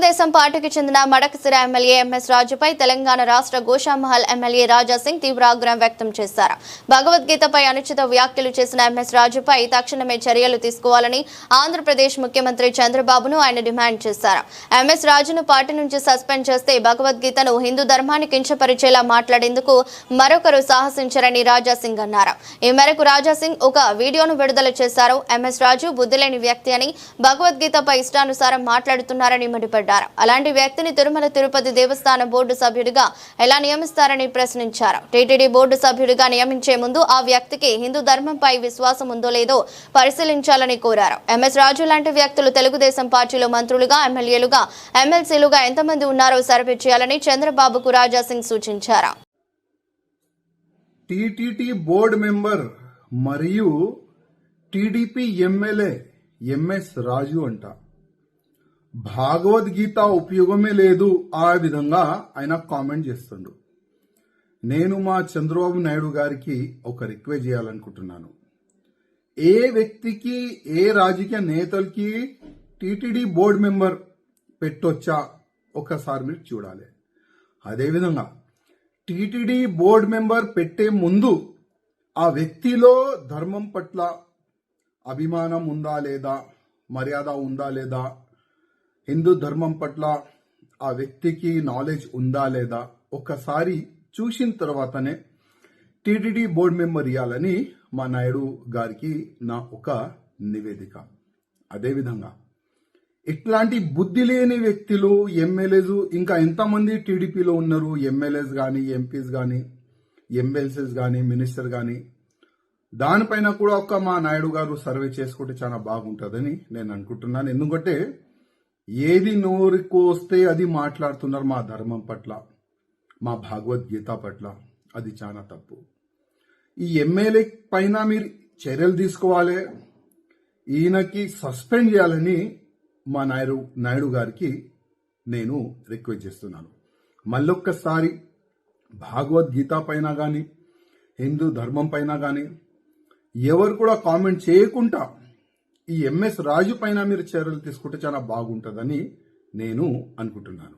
తెలుగుదేశం పార్టీకి చెందిన Madakasira MLA MS రాజుపై Telangana రాష్ట్ర గోషామహల్ ఎమ్మెల్యే రాజాసింగ్ తీవ్ర ఆగ్రహం వ్యక్తం చేశారు. భగవద్గీతపై అనుచిత వ్యాఖ్యలు చేసిన ఎంఎస్ రాజుపై తక్షణమే చర్యలు తీసుకోవాలని ఆంధ్రప్రదేశ్ ముఖ్యమంత్రి చంద్రబాబును ఆయన డిమాండ్ చేశారు. ఎంఎస్ రాజును పార్టీ నుంచి సస్పెండ్ చేస్తే భగవద్గీతను హిందూ ధర్మాన్ని కించపరిచేలా మాట్లాడేందుకు మరొకరు సాహసించరని రాజాసింగ్ అన్నారు. ఈ మేరకు రాజాసింగ్ ఒక వీడియోను విడుదల చేశారు. ఎంఎస్ రాజు బుద్ధిలేని వ్యక్తి అని భగవద్గీతపై ఇష్టానుసారం మాట్లాడుతున్నారని మండిపడ్డారు. అలాంటి వ్యక్తిని తిరుమల తిరుపతి దేవస్థాన బోర్డు సభ్యుడిగా ఎలా నియమిస్తారని ప్రశ్నించారు. టీటీడీ బోర్డు సభ్యుడిగా నియమించే ముందు ఆ వ్యక్తికి హిందూ ధర్మంపై విశ్వాసం ఉందో లేదో పరిశీలించాలని కోరారు. ఎంఎస్ రాజు లాంటి వ్యక్తులు తెలుగుదేశం పార్టీలో మంత్రులుగా, ఎమ్మెల్యేలుగా, ఎమ్మెల్సీలుగా ఎంతమంది ఉన్నారో సర్వే చేయాలని చంద్రబాబుకు రాజాసింగ్ సూచించారు. టీటీడీ బోర్డు మెంబర్ మరియు టీడీపీ ఎమ్మెల్యే ఎంఎస్ రాజు అంట భగవద్గీత ఉపయోగమే లేదు ఆ విధంగా ఆయన కామెంట్ చేస్తుండు. నేను మా చంద్రబాబు నాయుడు గారికి ఒక రిక్వెస్ట్ చేయాలనుకుంటున్నాను. ఏ వ్యక్తికి, ఏ రాజకీయ నేతలకి టీటీడీ బోర్డు మెంబర్ పెట్టొచ్చా ఒకసారి మీరు చూడాలి. అదేవిధంగా టీటీడీ బోర్డు మెంబర్ పెట్టే ముందు ఆ వ్యక్తిలో ధర్మం పట్ల అభిమానం ఉందా లేదా, మర్యాద ఉందా లేదా, హిందూ ధర్మం పట్ల ఆ వ్యక్తికి నాలెడ్జ్ ఉందా లేదా ఒక్కసారి చూసిన తర్వాతనే టీటీడీ బోర్డు మెంబర్ ఇవ్వాలని మా నాయుడు గారికి నా ఒక నివేదిక. అదేవిధంగా ఇట్లాంటి బుద్ధి లేని వ్యక్తులు, ఎమ్మెల్యేలు ఇంకా ఎంతమంది టీడీపీలో ఉన్నారు, ఎమ్మెల్యేస్ కానీ, ఎంపీస్ కానీ, ఎమ్మెల్సీస్ కానీ, మినిస్టర్ కానీ, దానిపైన కూడా ఒక మా నాయుడు గారు సర్వే చేసుకుంటే చాలా బాగుంటుందని నేను అనుకుంటున్నాను. ఎందుకంటే ఏది నోరుకు వస్తే అది మాట్లాడుతున్నారు మా ధర్మం పట్ల, మా భగవద్గీత పట్ల. అది చాలా తప్పు. ఈ ఎమ్మెల్యే పైన మీరు చర్యలు తీసుకోవాలి, ఈయనకి సస్పెండ్ చేయాలని మా నాయుడు గారికి నేను రిక్వెస్ట్ చేస్తున్నాను. మళ్ళొక్కసారి భగవద్గీత పైన కానీ, హిందూ ధర్మం పైన కానీ ఎవరు కూడా కామెంట్ చేయకుండా ఈ ఎంఎస్ రాజు పైన మీరు చర్యలు తీసుకుంటే చాలా బాగుంటుందని నేను అనుకుంటున్నాను.